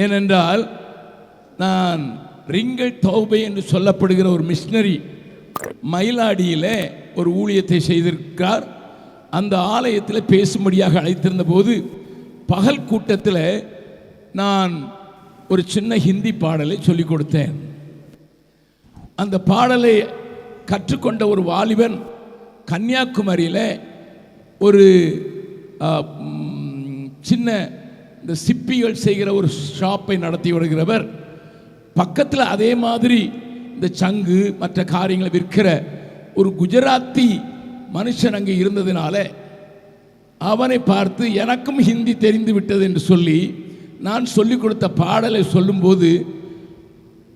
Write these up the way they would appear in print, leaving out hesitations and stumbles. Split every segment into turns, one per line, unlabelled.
ஏனென்றால் நான் ரிங்கல் தௌபை என்று சொல்லப்படுகிற ஒரு மிஷினரி மயிலாடியில் ஒரு ஊழியத்தை செய்திருக்கிறார். அந்த ஆலயத்தில் பேசும்படியாக அழைத்திருந்த போது பகல் கூட்டத்தில் நான் ஒரு சின்ன ஹிந்தி பாடலை சொல்லிக் கொடுத்தேன். அந்த பாடலை கற்றுக்கொண்ட ஒரு வாலிபன் கன்னியாகுமரியில் ஒரு சின்ன இந்த சிப்பிகள் செய்கிற ஒரு ஷாப்பை நடத்தி வருகிறவர், பக்கத்தில் அதே மாதிரி இந்த சங்கு மற்ற காரியங்களை விற்கிற ஒரு குஜராத்தி மனுஷன் அங்கே இருந்ததினால அவனை பார்த்து எனக்கும் ஹிந்தி தெரிந்து விட்டது என்று சொல்லி நான் சொல்லிக் கொடுத்த பாடலை சொல்லும்போது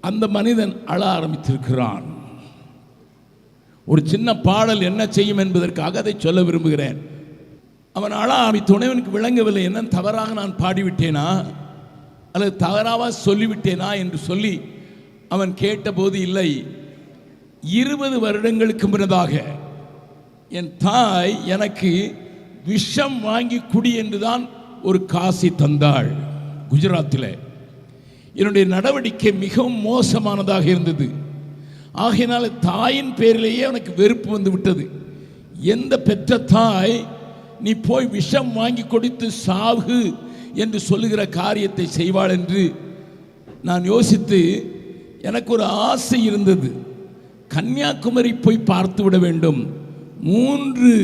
அந்த மனிதன் அழ ஆரம்பித்திருக்கிறான். ஒரு சின்ன பாடல் என்ன செய்யும் என்பதற்காக அதை சொல்ல விரும்புகிறேன். அவன் அழ ஆரம்பித்தோடனே அவனுக்கு விளங்கவில்லை, என்ன தவறாக நான் பாடிவிட்டேனா அல்லது தவறாக சொல்லிவிட்டேனா என்று சொல்லி அவன் கேட்டபோது, இல்லை, 20 வருடங்களுக்கு முன்னதாக என் தாய் எனக்கு விஷம் வாங்கி குடி என்றுதான் ஒரு காசி தந்தாள் குஜராத்தில். என்னுடைய நடவடிக்கை மிகவும் மோசமானதாக இருந்தது. ஆகையினால தாயின் பேரிலேயே எனக்கு வெறுப்பு வந்து விட்டது. எந்த பெற்ற தாய் நீ போய் விஷம் வாங்கி கொடுத்து சாவு என்று சொல்லுகிற காரியத்தை செய்வாள் என்று நான் யோசித்து எனக்கு ஒரு ஆசை இருந்தது. கன்னியாகுமரி போய் பார்த்து விட வேண்டும், 3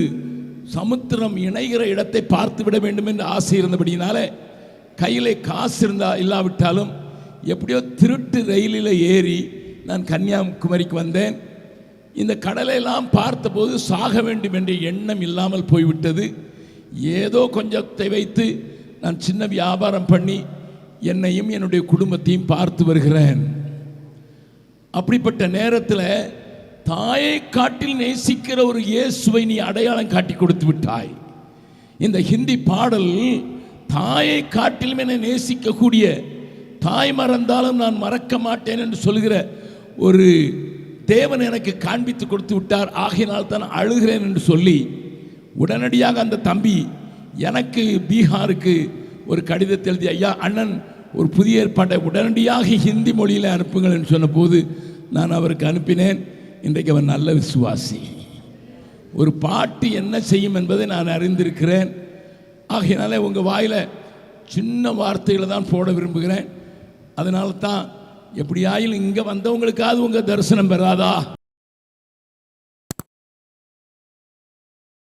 சமுத்திரம் இணைகிற இடத்தை பார்த்து விட வேண்டும் என்று ஆசை இருந்தபடியினால கையில் காசு இல்லாவிட்டாலும் எப்படியோ திருட்டு ரயிலில் ஏறி நான் கன்னியாகுமரிக்கு வந்தேன். இந்த கடலையெல்லாம் பார்த்தபோது சாக வேண்டும் என்ற எண்ணம் இல்லாமல் போய்விட்டது. ஏதோ கொஞ்சத்தை வைத்து நான் சின்ன வியாபாரம் பண்ணி என்னையும் என்னுடைய குடும்பத்தையும் பார்த்து வருகிறேன். அப்படிப்பட்ட நேரத்தில் தாயை காட்டில் நேசிக்கிற ஒரு இயேசுவை நீ அடையாளம் காட்டி கொடுத்து விட்டாய். இந்த ஹிந்தி பாடல் தாயை காட்டிலும் என்னை நேசிக்கக்கூடிய, தாய் மறந்தாலும் நான் மறக்க மாட்டேன் என்று சொல்கிற ஒரு தேவன் எனக்கு காண்பித்து கொடுத்து விட்டார். ஆகையினால் தான் அழுகிறேன் என்று சொல்லி உடனடியாக அந்த தம்பி எனக்கு பீகாருக்கு ஒரு கடிதத்தை எழுதி, ஐயா அண்ணன் ஒரு புதிய ஏற்பாட்டை உடனடியாக ஹிந்தி மொழியில் அனுப்புங்கள் என்று சொன்னபோது நான் அவருக்கு அனுப்பினேன். இன்றைக்கு அவன் நல்ல விசுவாசி. ஒரு பாட்டு என்ன செய்யும் என்பதை நான் அறிந்திருக்கிறேன். ஆகையினால உங்கள் வாயில் சின்ன வார்த்தைகளை தான் போட விரும்புகிறேன். அதனால தான் எப்படியாயிலும் இங்கே வந்தவங்களுக்காவது உங்கள் தரிசனம் பெறாதா?